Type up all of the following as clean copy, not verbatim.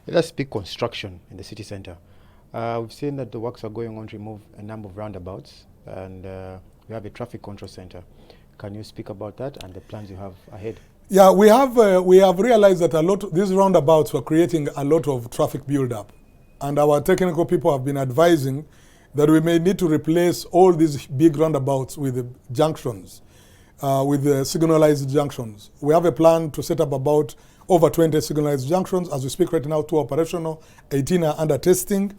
Let us speak construction in the city centre. We've seen that the works are going on to remove a number of roundabouts, and we have a traffic control centre. Can you speak about that and the plans you have ahead? Yeah, we have realized that these roundabouts were creating a lot of traffic build-up, and our technical people have been advising that we may need to replace all these big roundabouts with junctions, with signalized junctions. We have a plan to set up about over 20 signalized junctions. As we speak right now, 2 operational, 18 are under testing.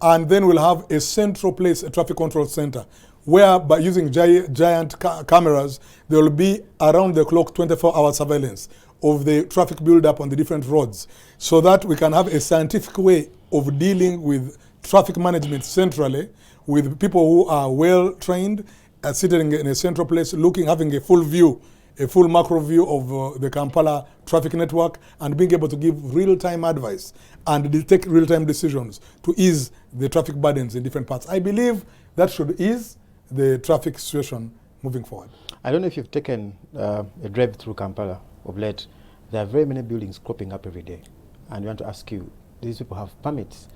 And then we'll have a central place, a traffic control center, where by using giant cameras, there will be around the clock 24-hour surveillance of the traffic build-up on the different roads, so that we can have a scientific way of dealing with traffic management centrally, with people who are well trained, sitting in a central place, having a full view, a full macro view of the Kampala traffic network, and being able to give real-time advice and take real-time decisions to ease the traffic burdens in different parts. I believe that should ease the traffic situation moving forward. I don't know if you've taken a drive through Kampala of late. There are very many buildings cropping up every day. And we want to ask you, these people have permits,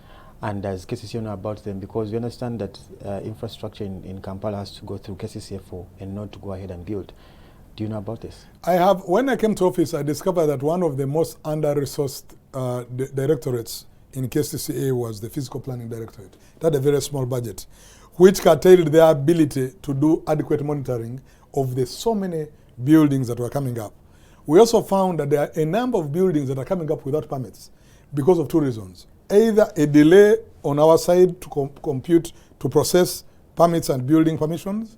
and does KCCA know about them? Because we understand that infrastructure in Kampala has to go through KCCA for and not to go ahead and build. Do you know about this? When I came to office, I discovered that one of the most under-resourced directorates in KCCA was the Physical Planning Directorate. It had a very small budget, which curtailed their ability to do adequate monitoring of the so many buildings that were coming up. We also found that there are a number of buildings that are coming up without permits because of 2 reasons. Either a delay on our side to process permits and building permissions,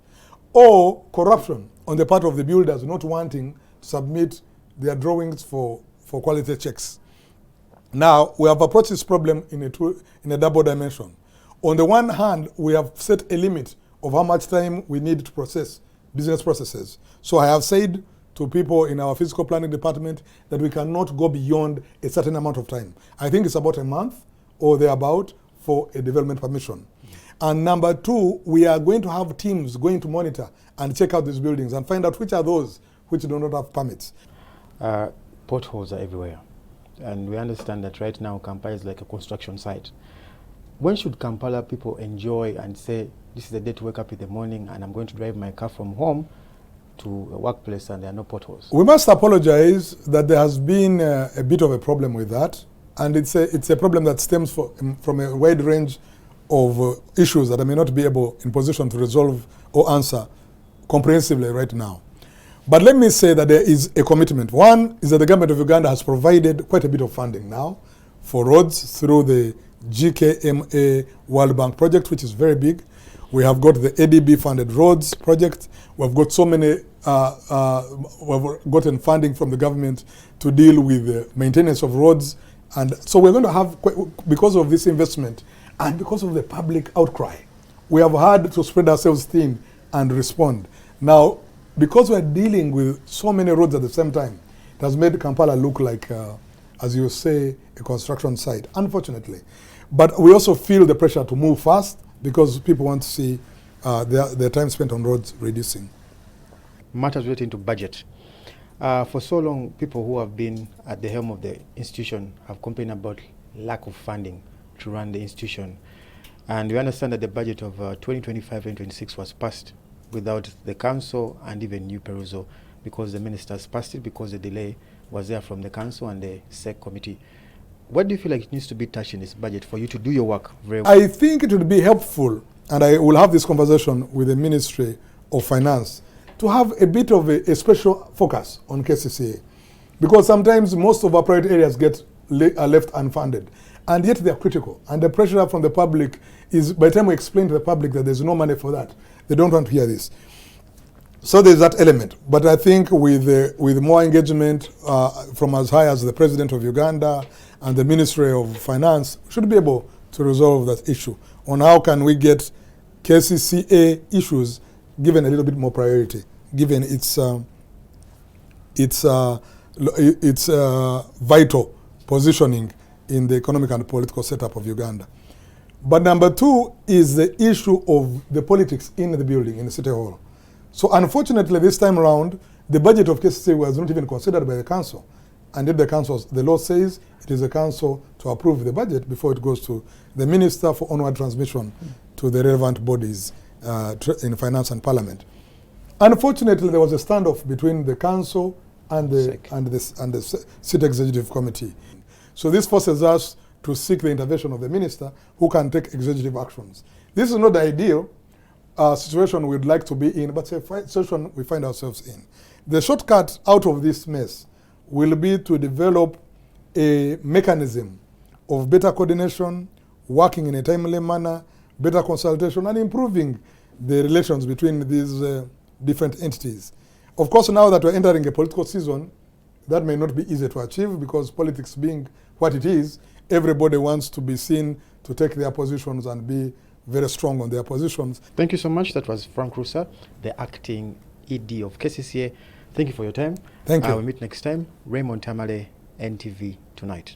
or corruption on the part of the builders not wanting to submit their drawings for quality checks. Now, we have approached this problem in a double dimension. On the one hand, we have set a limit of how much time we need to process business processes. So I have said to people in our physical planning department that we cannot go beyond a certain amount of time. I think it's about a month or thereabout for a development permission. And number 2, we are going to have teams going to monitor and check out these buildings and find out which are those which do not have permits. Potholes are everywhere. And we understand that right now Kampala is like a construction site. When should Kampala people enjoy and say, this is the day to wake up in the morning and I'm going to drive my car from home to a workplace and there are no potholes? We must apologize that there has been a bit of a problem with that. And it's a problem that stems from a wide range of issues that I may not be in position to resolve or answer comprehensively right now. But let me say that there is a commitment. One is that the government of Uganda has provided quite a bit of funding now for roads through the GKMA World Bank project, which is very big. We have got the ADB funded roads project. We've got so many, we've gotten funding from the government to deal with the maintenance of roads. And so we're going to have, because of this investment and because of the public outcry, we have had to spread ourselves thin and respond. Now, because we're dealing with so many roads at the same time, it has made Kampala look like, as you say, a construction site, unfortunately. But we also feel the pressure to move fast because people want to see their time spent on roads reducing. Matters relating to budget. For so long, people who have been at the helm of the institution have complained about lack of funding to run the institution. And we understand that the budget of 2025-2026 was passed without the council and even new perusal, because the ministers passed it because the delay was there from the council and the SEC committee. What do you feel like it needs to be touched in this budget for you to do your work very well? I think it would be helpful, and I will have this conversation with the Ministry of Finance, to have a bit of a special focus on KCCA. Because sometimes most of our priority areas are left unfunded, and yet they are critical. And the pressure from the public is, by the time we explain to the public that there's no money for that, they don't want to hear this. So there's that element. But I think with more engagement from as high as the President of Uganda and the Ministry of Finance, we should be able to resolve that issue on how can we get KCCA issues given a little bit more priority, given its vital positioning in the economic and political setup of Uganda. But number 2 is the issue of the politics in the building, in the City Hall. So unfortunately, this time around, the budget of KCCA was not even considered by the council. and if the law says it is the council to approve the budget before it goes to the minister for onward transmission to the relevant bodies in finance and parliament. Unfortunately, there was a standoff between the council and the City Executive Committee. So this forces us to seek the intervention of the minister, who can take executive actions. This is not the ideal situation we'd like to be in, but it's a situation we find ourselves in. The shortcut out of this mess will be to develop a mechanism of better coordination, working in a timely manner, better consultation, and improving the relations between these different entities. Of course, now that we're entering a political season, that may not be easy to achieve, because politics being what it is, everybody wants to be seen to take their positions and be very strong on their positions. Thank you so much. That was Frank Rusa, the acting ED of KCCA. Thank you for your time. Thank you. We'll meet next time. Raymond Tamale, NTV Tonight.